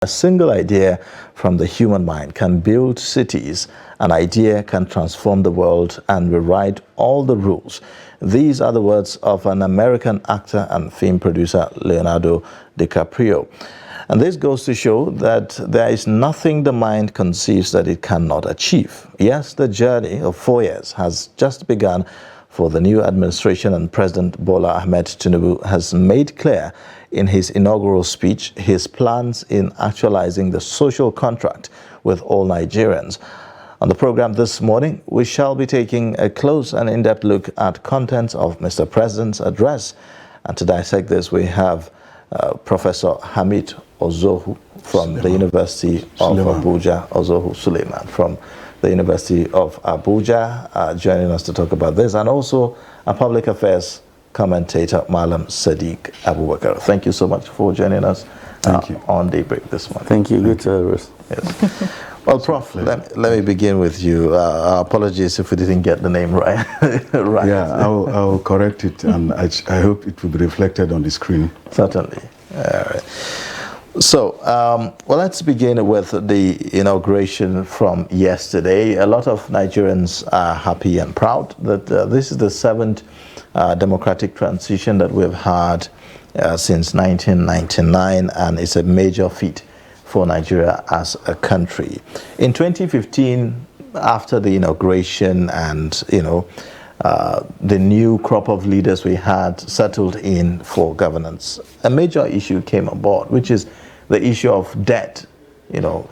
A single idea from the human mind can build cities. An idea can transform the world and rewrite all the rules. These are the words of an American actor and film producer, Leonardo DiCaprio. And this goes to show that there is nothing the mind conceives that it cannot achieve. Yes, the journey of 4 years has just begun for the new administration, and President Bola Ahmed Tinubu has made clear in his inaugural speech his plans in actualizing the social contract with all Nigerians. On the program this morning, we shall be taking a close and in-depth look at contents of Mr. President's address. And to dissect this, we have Professor Hamid Ozohu from the University of Abuja, Ozohu Suleiman from the University of Abuja, joining us to talk about this, and also a public affairs commentator, Malam Sadiq Abubakar. Thank you so much for joining us on Daybreak this morning. Thank you. Good service. Yes. Well, Prof, let me begin with you. Apologies if we didn't get the name right. Right. Yeah, I'll correct it, and I hope it will be reflected on the screen. Certainly. All right. So, well, let's begin with the inauguration from yesterday. A lot of Nigerians are happy and proud that this is the 7th democratic transition that we've had since 1999, and it's a major feat for Nigeria as a country. In 2015, after the inauguration and, the new crop of leaders we had settled in for governance, a major issue came aboard, which is the issue of debt,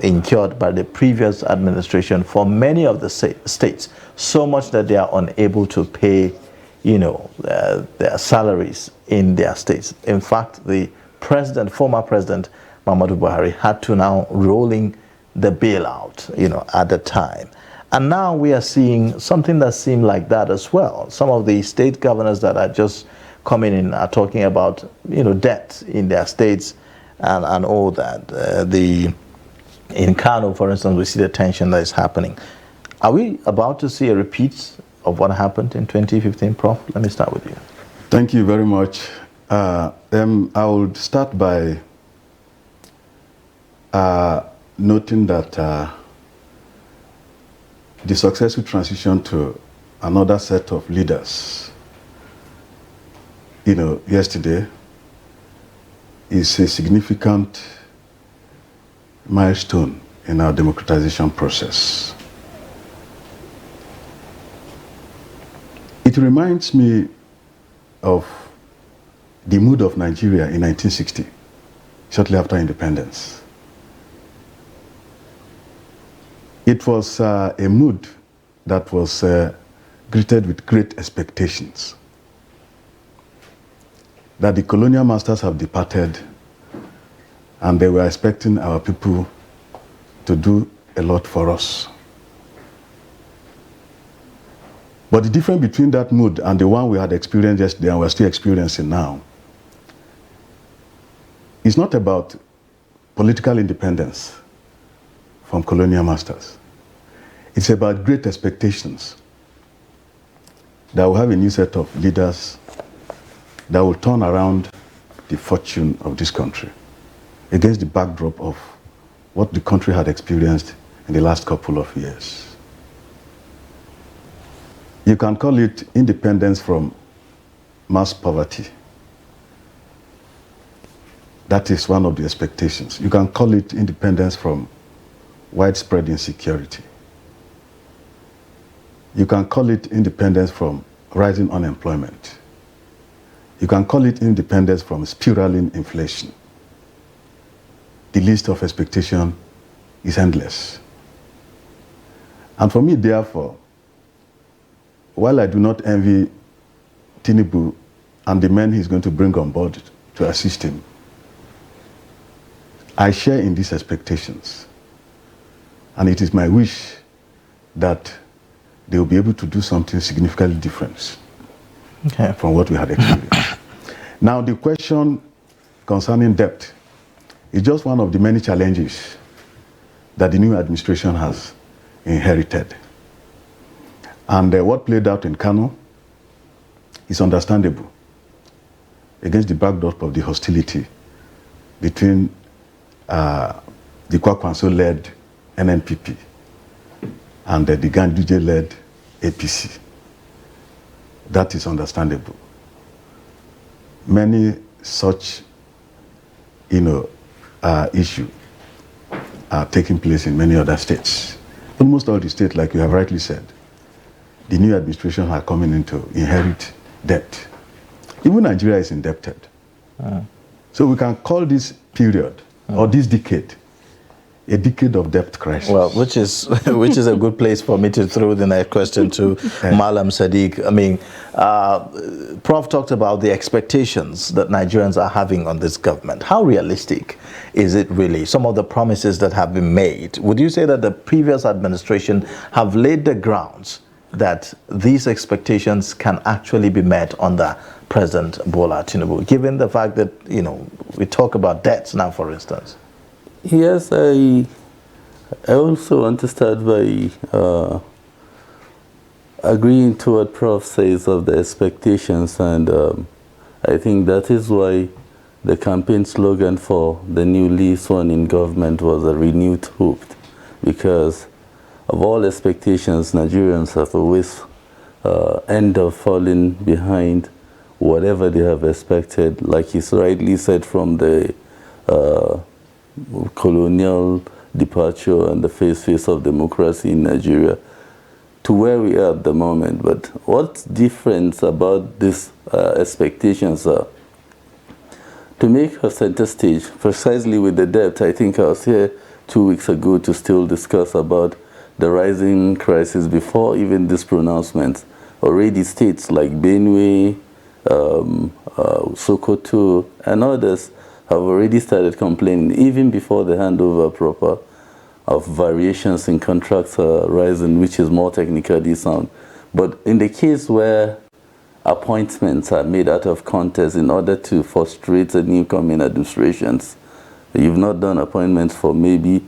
incurred by the previous administration for many of the states, so much that they are unable to pay, their salaries in their states. In fact, the former president, Muhammadu Buhari, had to now rolling the bailout, at the time. And now we are seeing something that seemed like that as well. Some of the state governors that are just coming in are talking about, debt in their states and all that. In Kano, for instance, we see the tension that is happening. Are we about to see a repeat of what happened in 2015, Prof? Let me start with you. Thank you very much. I will start by noting that the successful transition to another set of leaders, yesterday, is a significant milestone in our democratization process. It reminds me of the mood of Nigeria in 1960, shortly after independence. It was a mood that was greeted with great expectations, that the colonial masters have departed and they were expecting our people to do a lot for us. But the difference between that mood and the one we had experienced yesterday and we're still experiencing now is not about political independence from colonial masters. It's about great expectations that we'll have a new set of leaders that will turn around the fortune of this country against the backdrop of what the country had experienced in the last couple of years. You can call it independence from mass poverty. That is one of the expectations. You can call it independence from widespread insecurity. You can call it independence from rising unemployment. You can call it independence from spiraling inflation. The list of expectation is endless. And for me, therefore, while I do not envy Tinubu and the men he's going to bring on board to assist him, I share in these expectations. And it is my wish that they will be able to do something significantly different from what we had experienced. Now, the question concerning debt is just one of the many challenges that the new administration has inherited. And what played out in Kano is understandable against the backdrop of the hostility between the Kwakwanso-led NNPP and the Ganduje-led APC. That is understandable. Many such, issues are taking place in many other states. Almost all the states, like you have rightly said, the new administration are coming into inherit debt. Even Nigeria is indebted. So we can call this period or this decade a decade of debt crisis. Well, which is a good place for me to throw the next question to Malam Sadiq. I mean, Prof talked about the expectations that Nigerians are having on this government. How realistic is it really? Some of the promises that have been made. Would you say that the previous administration have laid the grounds that these expectations can actually be met under President Bola Tinubu, given the fact that, we talk about debts now, for instance? Yes, I also want to start by agreeing to what Prof says of the expectations, and I think that is why the campaign slogan for the newly sworn in government was a renewed hope, because of all expectations, Nigerians have always end up falling behind whatever they have expected, like he's rightly said, from the colonial departure and the face of democracy in Nigeria to where we are at the moment. But what's different about these expectations are, to make a center stage, precisely with the debt, I think I was here 2 weeks ago to still discuss about the rising crisis before even this pronouncement. Already states like Benue, Sokoto, and others have already started complaining, even before the handover proper, of variations in contracts rising, which is more technically sound. But in the case where appointments are made out of contest in order to frustrate the incoming administrations, you've not done appointments for maybe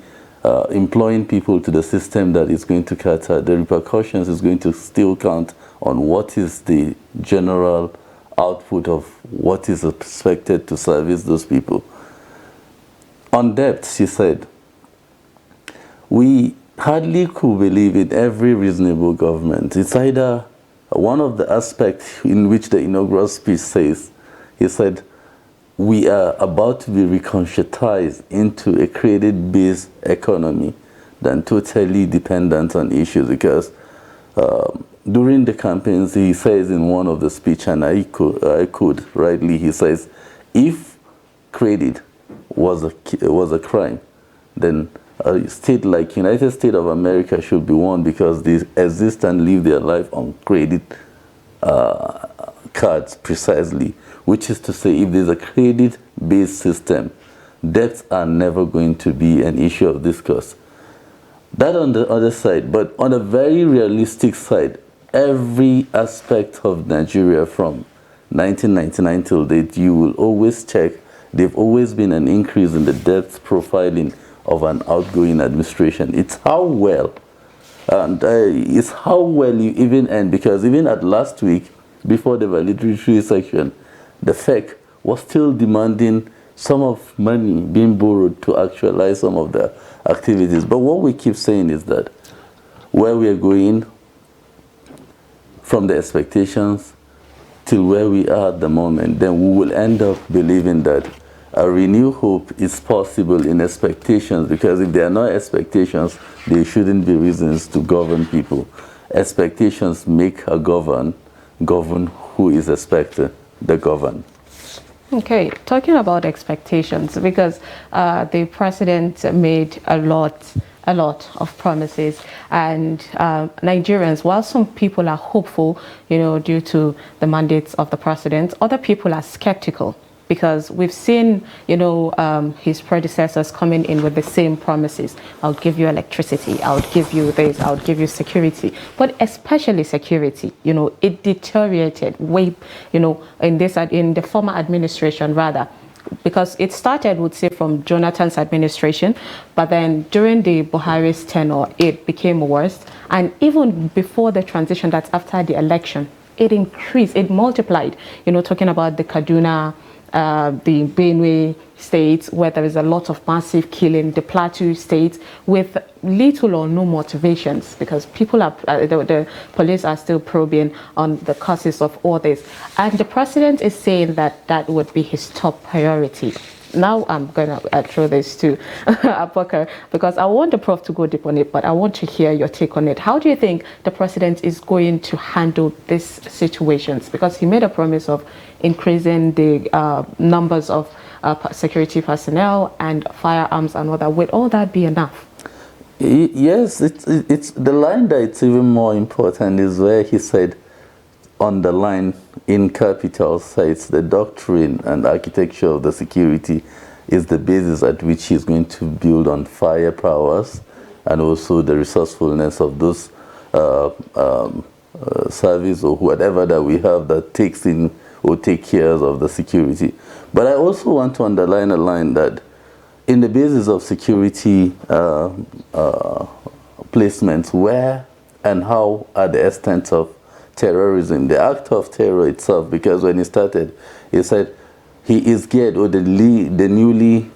employing people to the system that is going to cater, the repercussions is going to still count on what is the general output of what is expected to service those people. On debt, she said, we hardly could believe in every reasonable government. It's either one of the aspects in which the inaugural speech says, he said, we are about to be reconscientized into a credit-based economy than totally dependent on issues, because during the campaigns, he says in one of the speech, and I could rightly, he says, if credit was a crime, then a state like United States of America should be one, because they exist and live their life on credit cards precisely, which is to say, if there's a credit-based system, debts are never going to be an issue of discourse. That on the other side, but on a very realistic side, every aspect of Nigeria from 1999 till date, you will always check, there've always been an increase in the debt profiling of an outgoing administration. It's how well, and it's how well you even end, because even at last week, before the valedictory section, the FEC was still demanding some of money being borrowed to actualize some of the activities. But what we keep saying is that where we are going, from the expectations till where we are at the moment, then we will end up believing that a renewed hope is possible in expectations, because if there are no expectations, there shouldn't be reasons to govern people. Expectations make a govern who is expected to govern. Okay, talking about expectations, because the president made a lot of promises, and Nigerians, while some people are hopeful, due to the mandates of the president, other people are skeptical, because we've seen, his predecessors coming in with the same promises. I'll give you electricity, I'll give you this, I'll give you security. But especially security, it deteriorated way, in the former administration rather. Because it started, would say, from Jonathan's administration, but then during the Buhari's tenure, it became worse. And even before the transition, that's after the election, it increased, it multiplied. Talking about the Kaduna the Benue State, where there is a lot of massive killing, the Plateau State, with little or no motivations, because people are, the police are still probing on the causes of all this. And the president is saying that that would be his top priority. Now I'm going to throw this to Apoka, because I want the prof to go deep on it, but I want to hear your take on it. How do you think the president is going to handle these situations? Because he made a promise of increasing the numbers of security personnel and firearms and all that. Will all that be enough? Yes, it's the line that's even more important is where he said, on the line in capital sites, the doctrine and architecture of the security is the basis at which he's going to build on firepowers and also the resourcefulness of those service or whatever that we have that takes in or take care of the security. But I also want to underline a line that in the basis of security placements, where and how are the extent of terrorism, the act of terror itself, because when he started, he said he is geared, or the newly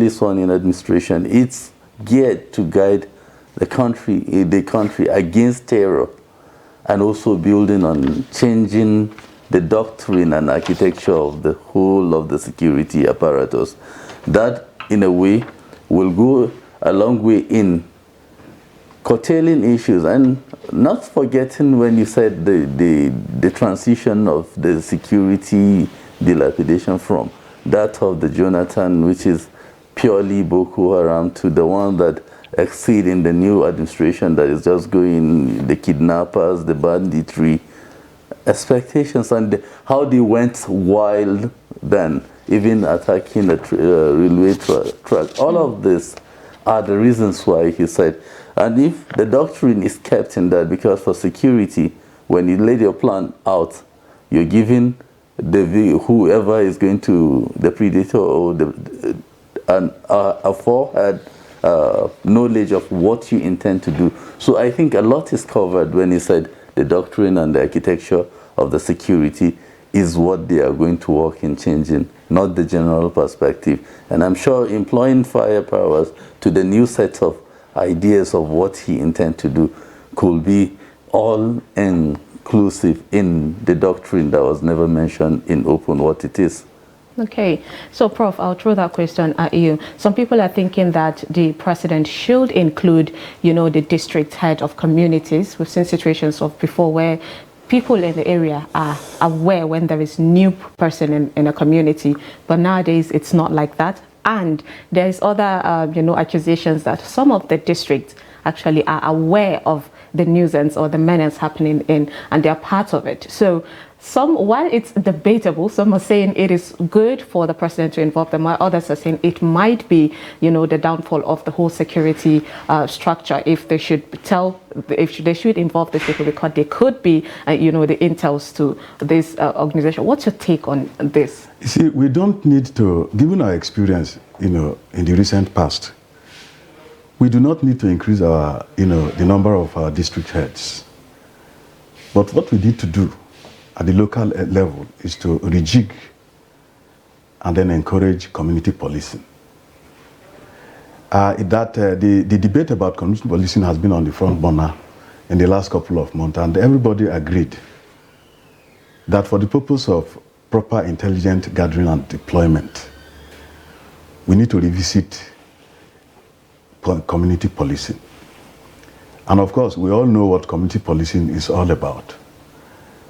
sworn in administration, it's geared to guide the country against terror, and also building on changing the doctrine and architecture of the whole of the security apparatus. That, in a way, will go a long way in curtailing issues, and not forgetting when you said the transition of the security dilapidation from that of the Jonathan, which is purely Boko Haram, to the one that exceed in the new administration that is just going, the kidnappers, the banditry, expectations, and how they went wild then, even attacking a railway track. All of this are the reasons why he said, and if the doctrine is kept in that, because for security, when you lay your plan out, you're giving whoever is going to, the predator or a forehand knowledge of what you intend to do. So I think a lot is covered when he said the doctrine and the architecture of the security is what they are going to work in changing, not the general perspective. And I'm sure employing firepowers to the new set of ideas of what he intends to do could be all inclusive in the doctrine that was never mentioned in open what it is. Okay, so Prof, I'll throw that question at you. Some people are thinking that the president should include, you know, the district head of communities. We've seen situations of before where people in the area are aware when there is new person in a community, but nowadays it's not like that. And there's other, you know, accusations that some of the districts actually are aware of the nuisance or the menace happening in, and they're part of it. So while it's debatable, some are saying it is good for the president to involve them, while others are saying it might be, you know, the downfall of the whole security structure if they should they should involve these people, because they could be, you know, the intels to this organization. What's your take on this? You see, we don't need to, given our experience, you know, in the recent past, we do not need to increase our, you know, the number of our district heads. But what we need to do at the local level is to rejig and then encourage community policing. The debate about community policing has been on the front burner in the last couple of months, and everybody agreed that for the purpose of proper intelligent gathering and deployment, we need to revisit community policing. And of course, we all know what community policing is all about.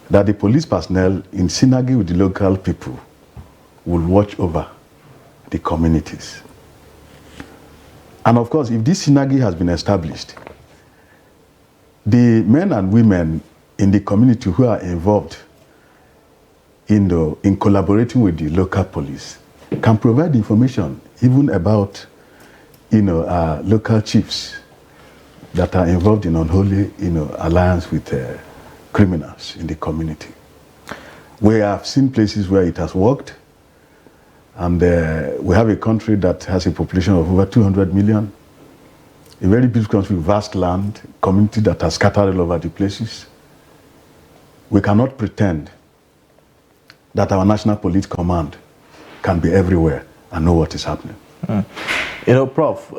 That the police personnel, in synergy with the local people, will watch over the communities. And of course, if this synergy has been established, the men and women in the community who are involved in collaborating with the local police can provide information even about, you know, local chiefs that are involved in unholy, you know, alliance with criminals in the community. We have seen places where it has worked, and we have a country that has a population of over 200 million, a very big country with vast land, community that are scattered all over the places. We cannot pretend that our National Police Command can be everywhere and know what is happening. You know, Prof,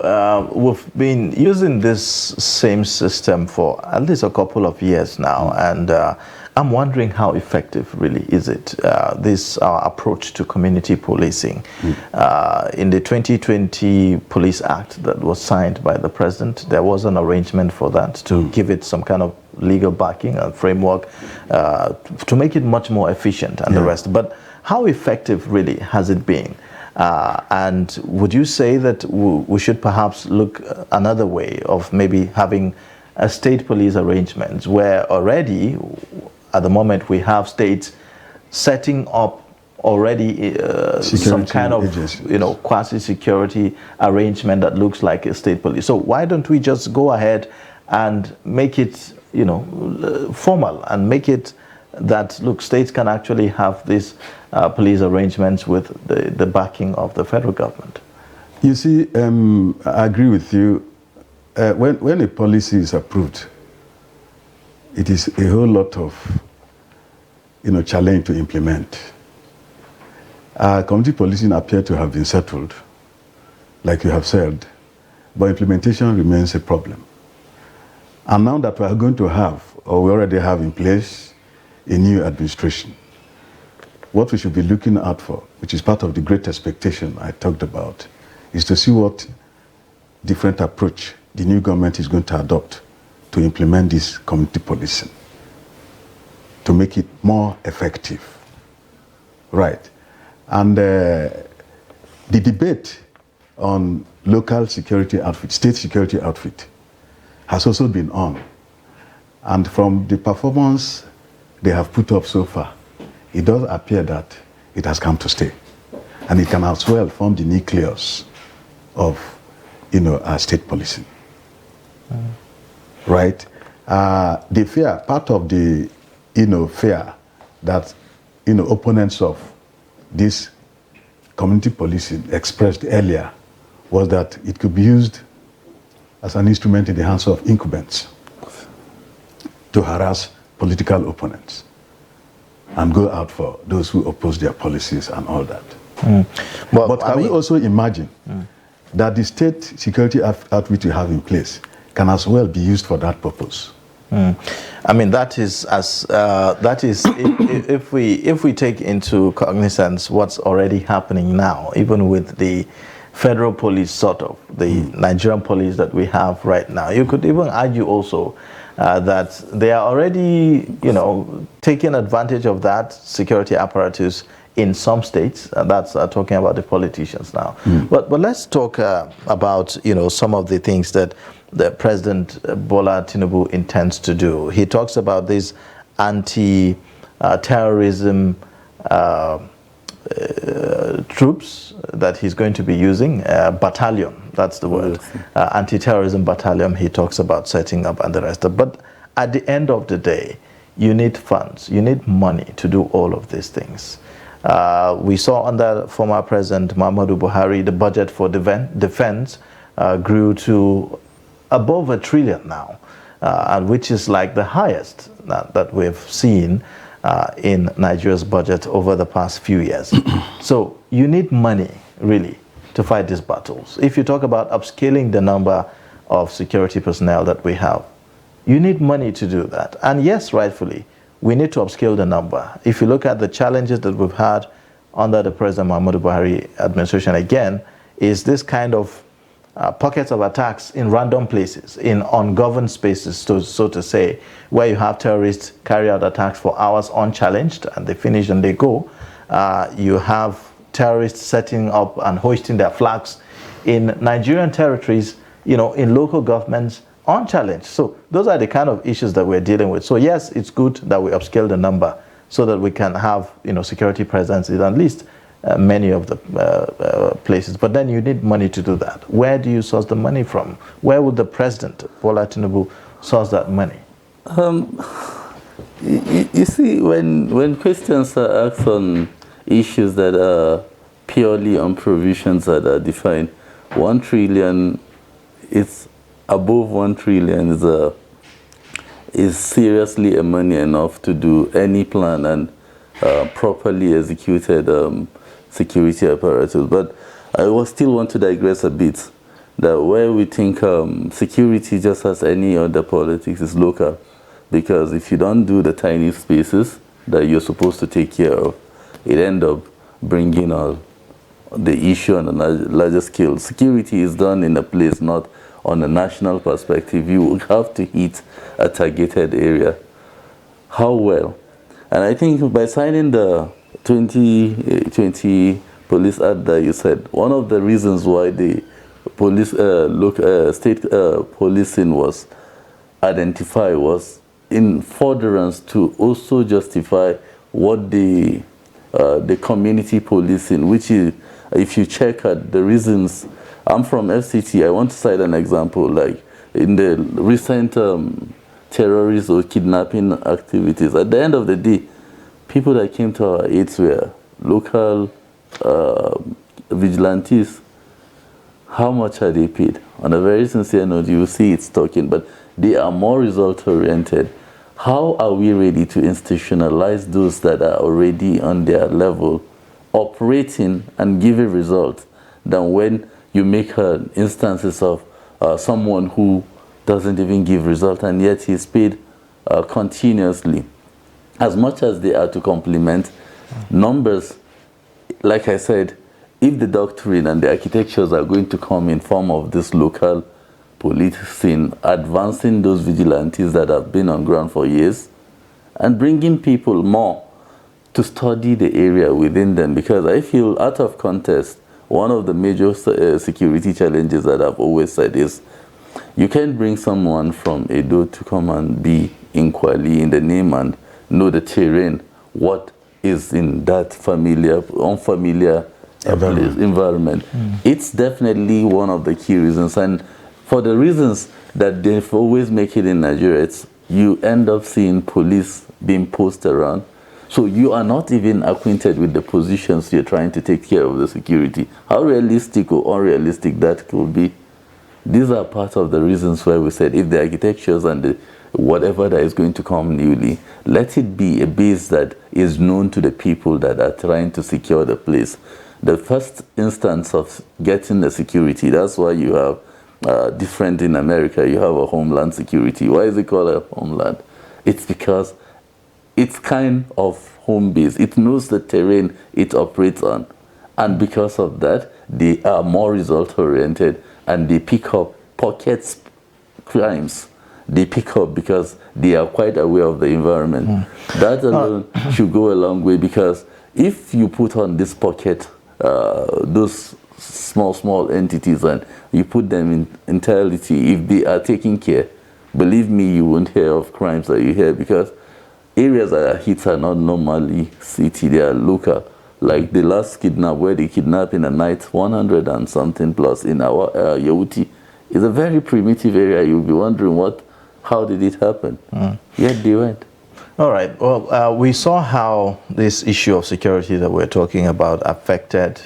we've been using this same system for at least a couple of years now, and I'm wondering how effective really is it, this approach to community policing. In the 2020 Police Act that was signed by the President, there was an arrangement for that to give it some kind of legal backing and framework to make it much more efficient and the rest. But how effective really has it been? And would you say that we should perhaps look another way of maybe having a state police arrangements where already at the moment we have states setting up already some kind of agencies, you know, quasi-security arrangement that looks like a state police? So why don't we just go ahead and make it, you know, formal and make it that, look, states can actually have these police arrangements with the backing of the federal government? You see, I agree with you. When a policy is approved, it is a whole lot of, you know, challenge to implement. Community policing appear to have been settled, like you have said, but implementation remains a problem. And now that we are going to have, or we already have in place, a new administration, what we should be looking out for, which is part of the great expectation I talked about, is to see what different approach the new government is going to adopt to implement this community policing, to make it more effective. Right. And the debate on local security outfit, state security outfit, has also been on. And from the performance they have put up so far, it does appear that it has come to stay. And it can as well form the nucleus of, you know, our state policing. Right? The fear, part of the, you know, fear that, you know, opponents of this community policing expressed earlier was that it could be used as an instrument in the hands of incumbents to harass political opponents and go out for those who oppose their policies and all that. But can we also imagine that the state security outfit we have in place can as well be used for that purpose? I mean, that is as if we take into cognizance what's already happening now, even with the federal police, sort of the Nigerian police that we have right now. You could even argue also that they are already, you know, taking advantage of that security apparatus in some states. That's talking about the politicians now. But let's talk about, you know, some of the things that the President Bola Tinubu intends to do. He talks about this anti-terrorism troops that he's going to be using, battalion, that's the word, anti-terrorism battalion he talks about setting up and the rest. But at the end of the day, you need funds, you need money to do all of these things. We saw under former President Muhammadu Buhari, the budget for defense grew to above $1 trillion now, and which is like the highest that we've seen in Nigeria's budget over the past few years. So you need money, really, to fight these battles. If you talk about upscaling the number of security personnel that we have, you need money to do that. And yes, rightfully, we need to upscale the number. If you look at the challenges that we've had under the President Muhammadu Buhari administration, again, is this kind of pockets of attacks in random places, in ungoverned spaces, so to say, where you have terrorists carry out attacks for hours unchallenged, and they finish and they go. You have terrorists setting up and hoisting their flags in Nigerian territories, you know, in local governments, unchallenged. So those are the kind of issues that we're dealing with. So yes, it's good that we upscale the number so that we can have, you know, security presence in at least many of the places. But then you need money to do that. Where do you source the money from? Where would the President, Bola Tinubu, source that money? You see, when questions are asked on issues that are purely on provisions that are defined, 1 trillion, it's above 1 trillion is seriously a money enough to do any plan. And properly executed security apparatus. But I still want to digress a bit, that where we think security, just as any other politics, is local. Because if you don't do the tiny spaces that you're supposed to take care of, it ends up bringing the issue on a larger scale. Security is done in a place, not on a national perspective. You have to hit a targeted area. How well? And I think by signing the 2020 Police Act that you said, one of the reasons why the police state policing was identified was in furtherance to also justify what the community policing, which is, if you check at the reasons, I'm from FCT, I want to cite an example, like in the recent terrorist or kidnapping activities. At the end of the day, people that came to our aids were local vigilantes. How much are they paid? On a very sincere note, you will see it's talking, but they are more result-oriented. How are we ready to institutionalize those that are already on their level, operating and giving results, than when you make instances of someone who doesn't even give result and yet he's paid continuously? As much as they are to complement numbers, like I said, if the doctrine and the architectures are going to come in form of this local policing, advancing those vigilantes that have been on ground for years, and bringing people more to study the area within them, because I feel out of contest, one of the major security challenges that I've always said is you can't bring someone from Edo to come and be in Kwali in the name and know the terrain, what is in that unfamiliar environment. It's definitely one of the key reasons, and for the reasons that they've always make it in Nigeria, it's you end up seeing police being posted around, so you are not even acquainted with the positions you're trying to take care of the security. How realistic or unrealistic that could be. These are part of the reasons why we said if the architectures and the whatever that is going to come newly, let it be a base that is known to the people that are trying to secure the place. The first instance of getting the security, that's why you have different in America, you have a homeland security. Why is it called a homeland? It's because it's kind of home base. It knows the terrain it operates on. And because of that, they are more result-oriented and they pick up pockets crimes. They pick up because they are quite aware of the environment. That alone should go a long way, because if you put on this pocket, those small entities, and you put them in entirety, if they are taking care, believe me, you won't hear of crimes that you hear, because areas that are hit are not normally city, they are local. Like the last kidnap, where they kidnapped in a night 100 and something plus in our Yawuti, is a very primitive area. You'll be wondering how did it happen? Yet they went. All right. Well, we saw how this issue of security that we're talking about affected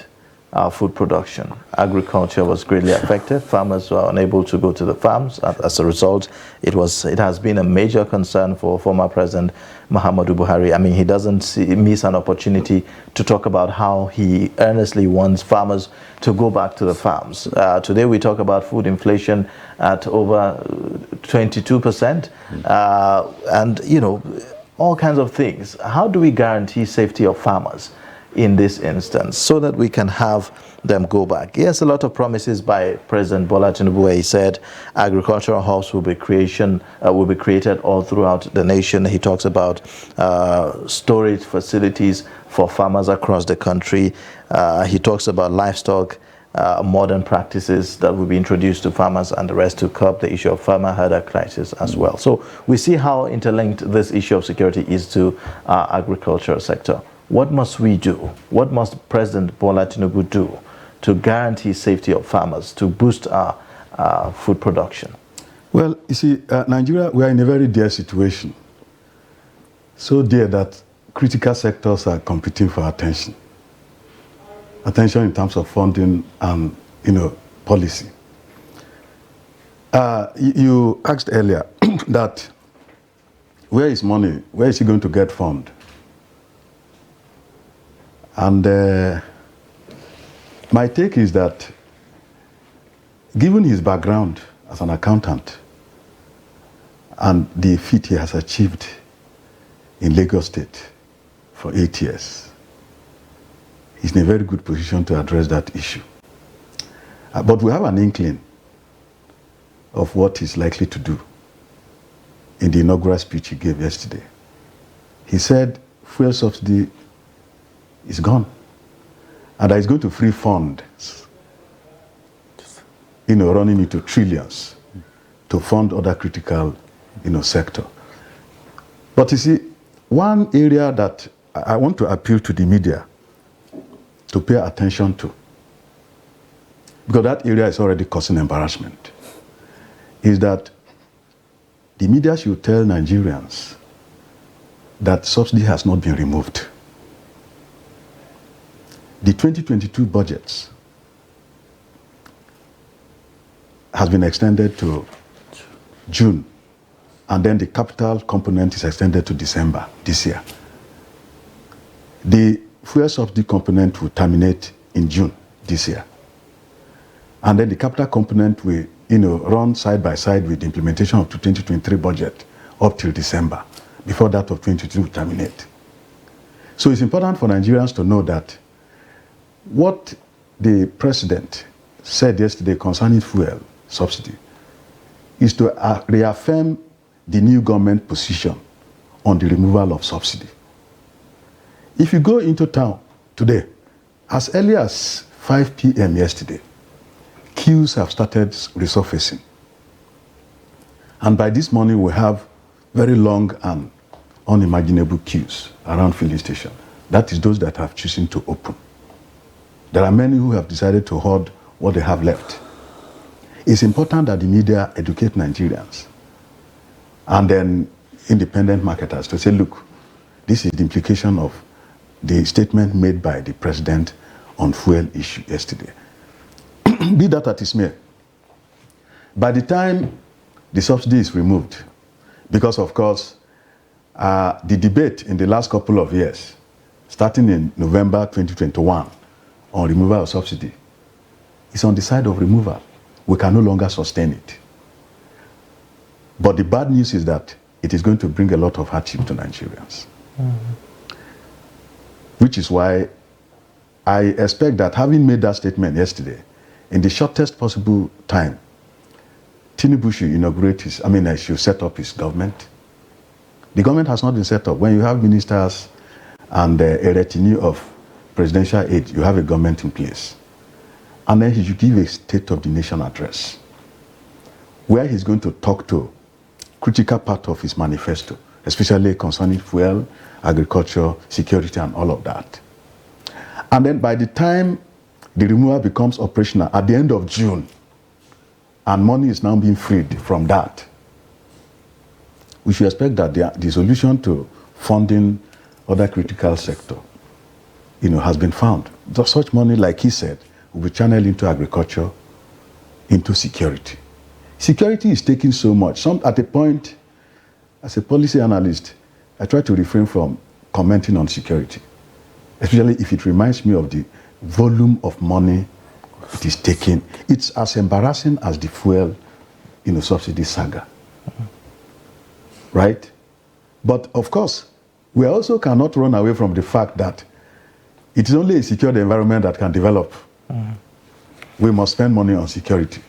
our food production. Agriculture was greatly affected. Farmers were unable to go to the farms. As a result, it has been a major concern for former President Muhammadu Buhari. I mean, he doesn't miss an opportunity to talk about how he earnestly wants farmers to go back to the farms. Today we talk about food inflation at over 22%, and you know, all kinds of things. How do we guarantee safety of farmers in this instance, so that we can have them go back? Yes, a lot of promises by President Bola Tinubu, where he said agricultural hubs will be created all throughout the nation. He talks about storage facilities for farmers across the country. He talks about livestock, modern practices that will be introduced to farmers, and the rest to curb the issue of farmer herder crisis as well. So we see how interlinked this issue of security is to our agricultural sector. What must we do? What must President Bola Tinubu do to guarantee safety of farmers, to boost our food production? Well, you see, Nigeria, we are in a very dear situation. So dear that critical sectors are competing for attention. Attention in terms of funding and, policy. You asked earlier that where is money? Where is he going to get fund? And my take is that, given his background as an accountant and the feat he has achieved in Lagos State for 8 years, he's in a very good position to address that issue. But we have an inkling of what he's likely to do in the inaugural speech he gave yesterday. He said fuel subsidy is gone, and that he's going to free fund, running into trillions to fund other critical, sector. But you see, one area that I want to appeal to the media to pay attention to, because that area is already causing embarrassment, is that the media should tell Nigerians that subsidy has not been removed. The 2022 budget has been extended to June, and then the capital component is extended to December this year. The fuel subsidy component will terminate in June this year. And then the capital component will run side by side with the implementation of the 2023 budget up till December, before that of 2022 will terminate. So it's important for Nigerians to know that what the president said yesterday concerning fuel subsidy is to reaffirm the new government position on the removal of subsidy. If you go into town today, as early as 5 p.m. yesterday, queues have started resurfacing. And by this morning, we have very long and unimaginable queues around filling station. That is those that have chosen to open. There are many who have decided to hoard what they have left. It's important that the media educate Nigerians and then independent marketers to say, look, this is the implication of the statement made by the president on fuel issue yesterday. Be that as it may, by the time the subsidy is removed, because of course, the debate in the last couple of years, starting in November 2021 on removal of subsidy, is on the side of removal. We can no longer sustain it. But the bad news is that it is going to bring a lot of hardship to Nigerians. Which is why I expect that, having made that statement yesterday, in the shortest possible time, Tinubu should should set up his government. The government has not been set up. When you have ministers and a retinue of presidential aide, you have a government in place. And then he should give a State of the Nation address, where he's going to talk to critical part of his manifesto, especially concerning fuel, agriculture, security, and all of that. And then by the time the removal becomes operational at the end of June, and money is now being freed from that, we should expect that the solution to funding other critical sector, has been found. Such money, like he said, will be channeled into agriculture, into security. Security is taking so much. At a point, as a policy analyst, I try to refrain from commenting on security, especially if it reminds me of the volume of money it is taking. It's as embarrassing as the fuel, subsidy saga. Right? But of course, we also cannot run away from the fact that it is only a secured environment that can develop. We must spend money on security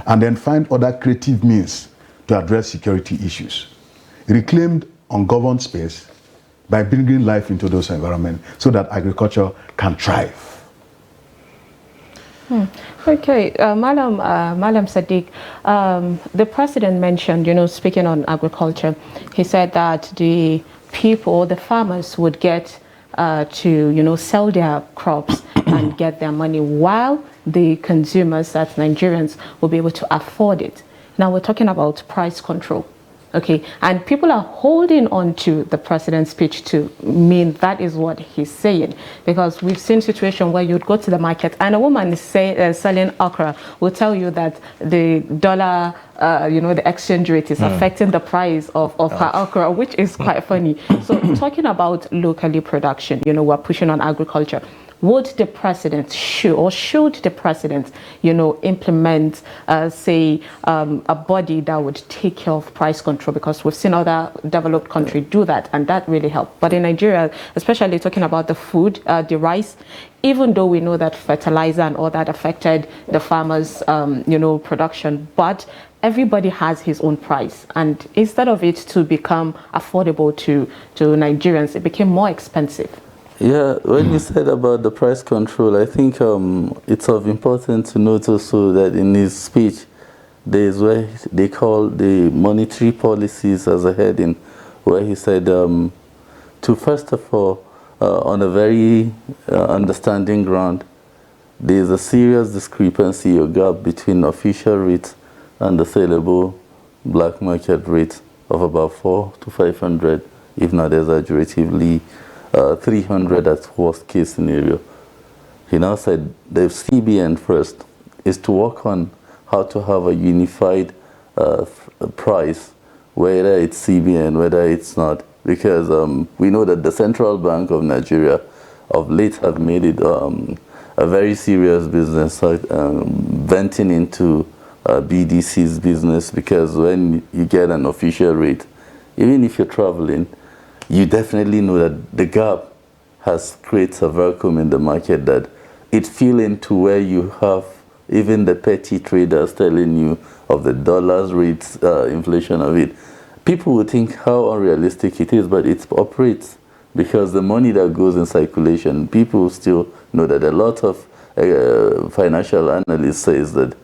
and then find other creative means to address security issues, reclaimed ungoverned space, by bringing life into those environments so that agriculture can thrive. Okay, Madam Sadiq, the president mentioned, speaking on agriculture, he said that the people, the farmers would get to, sell their crops and get their money, while the consumers, that's Nigerians, will be able to afford it. Now we're talking about price control. Okay, and people are holding on to the president's speech to mean that is what he's saying, because we've seen situations where you'd go to the market and a woman is selling okra will tell you that the dollar, the exchange rate is affecting the price of her okra, which is quite funny. So talking about locally production, we're pushing on agriculture. Would the president should the president, implement, say, a body that would take care of price control? Because we've seen other developed countries do that, and that really helped. But in Nigeria, especially talking about the food, the rice, even though we know that fertilizer and all that affected the farmers, production, but everybody has his own price, and instead of it to become affordable to Nigerians, it became more expensive. Yeah, when you said about the price control, I think it's of importance to note also that in his speech, there is where they call the monetary policies as a heading, where he said to first of all, on a very understanding ground, there is a serious discrepancy or gap between official rates and the saleable black market rate of about 400 to 500, if not exaggeratively 300 at worst case scenario. He now said the CBN first is to work on how to have a unified price, whether it's CBN, whether it's not, because we know that the Central Bank of Nigeria of late have made it a very serious business, venting into BDC's business, because when you get an official rate, even if you're traveling, you definitely know that the gap has created a vacuum in the market, that it fell into where you have even the petty traders telling you of the dollars rates, inflation of it. People would think how unrealistic it is, but it operates because the money that goes in circulation, people still know that a lot of financial analysts says that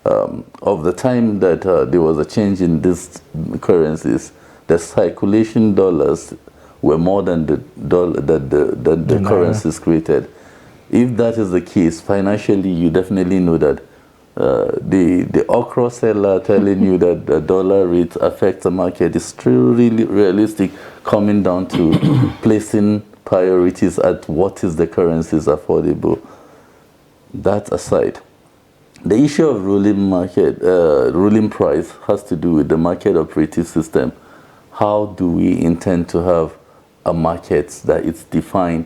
of the time that there was a change in these currencies, the circulation dollars were more than the currencies created. If that is the case, financially, you definitely know that the okra seller telling you that the dollar rate affects the market is still really realistic, coming down to placing priorities at what is the currencies affordable. That aside, the issue of ruling price has to do with the market operative system. How do we intend to have a market that it's defined,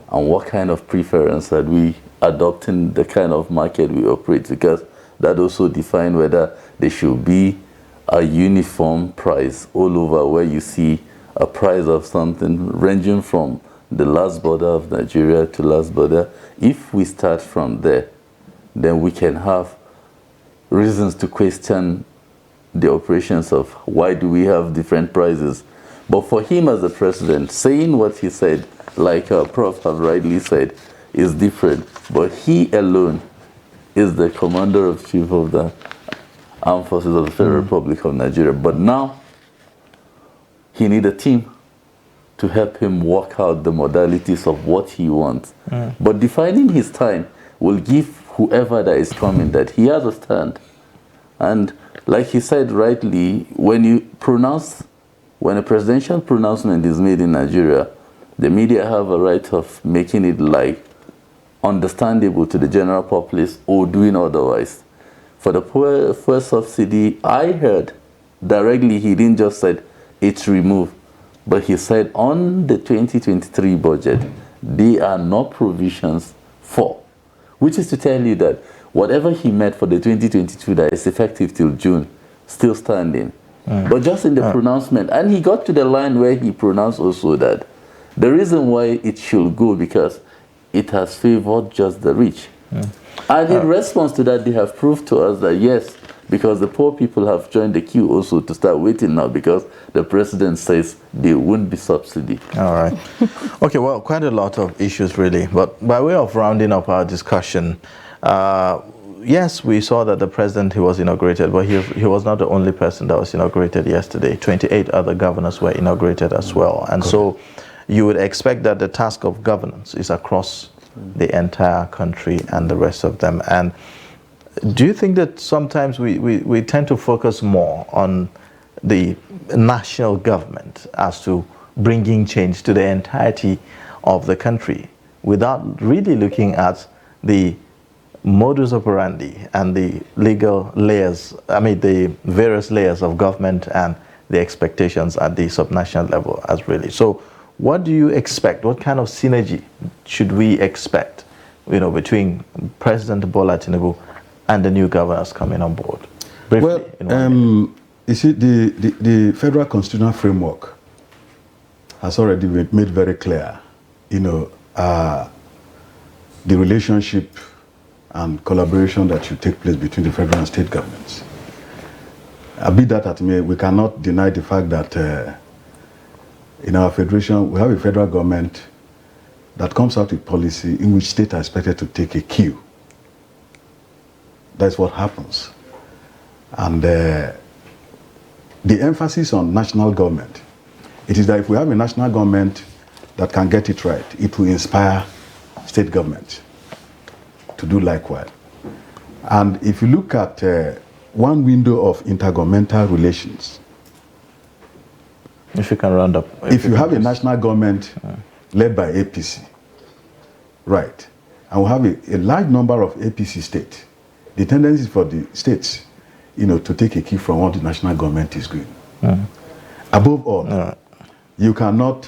and what kind of preference are we adopting the kind of market we operate? Because that also defines whether there should be a uniform price all over, where you see a price of something ranging from the last border of Nigeria to last border. If we start from there, then we can have reasons to question the operations of why do we have different prices. But for him as the president, saying what he said, like Prof have rightly said, is different. But he alone is the commander-in-chief of the Armed Forces of the Federal Republic of Nigeria. But now, he needs a team to help him work out the modalities of what he wants. But defining his time will give whoever that is coming that he has a stand. And like he said rightly, when a presidential pronouncement is made in Nigeria, the media have a right of making it like understandable to the general populace or doing otherwise. For the fuel subsidy, I heard directly he didn't just say it's removed, but he said on the 2023 budget, there are no provisions for, which is to tell you that whatever he made for the 2022 that is effective till June, still standing. But just in the pronouncement, and he got to the line where he pronounced also that the reason why it should go because it has favored just the rich. And in response to that, they have proved to us that yes, because the poor people have joined the queue also to start waiting now because the president says there won't be subsidy. All right. Okay, well, quite a lot of issues really. But by way of rounding up our discussion, yes, we saw that the president, he was inaugurated, but he was not the only person that was inaugurated yesterday. 28 other governors were inaugurated as well. And so you would expect that the task of governance is across the entire country and the rest of them. And do you think that sometimes we tend to focus more on the national government as to bringing change to the entirety of the country without really looking at the modus operandi and the legal layers, the various layers of government and the expectations at the subnational level as really. So what do you expect? What kind of synergy should we expect, between President Bola Tinubu and the new governors coming on board? Briefly, well, you see, the federal constitutional framework has already been made very clear, the relationship and collaboration that should take place between the federal and state governments. Be that at may, we cannot deny the fact that in our federation, we have a federal government that comes out with policy in which states are expected to take a cue. That's what happens. And the emphasis on national government, it is that if we have a national government that can get it right, it will inspire state governments to do likewise. And if you look at one window of intergovernmental relations, if you can round up. If you have a national government led by APC, right, and we have a large number of APC states, the tendency for the states, to take a cue from what the national government is doing. Above all, you cannot,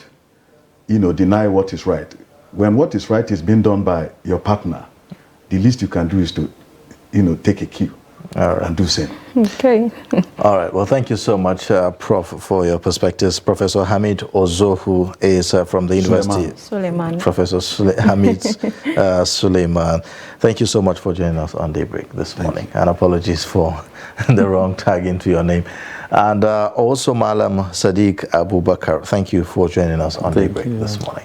deny what is right. When what is right is being done by your partner, the least you can do is to, take a cue and do same. Okay. All right. Well, thank you so much, Prof, for your perspectives. Professor Hamid Ozo, who is from the University. Suleiman. Professor Hamid Suleiman. Thank you so much for joining us on Daybreak this morning. And apologies for the wrong tag into your name. And also Malam Sadiq Abubakar. Thank you for joining us on Daybreak this morning.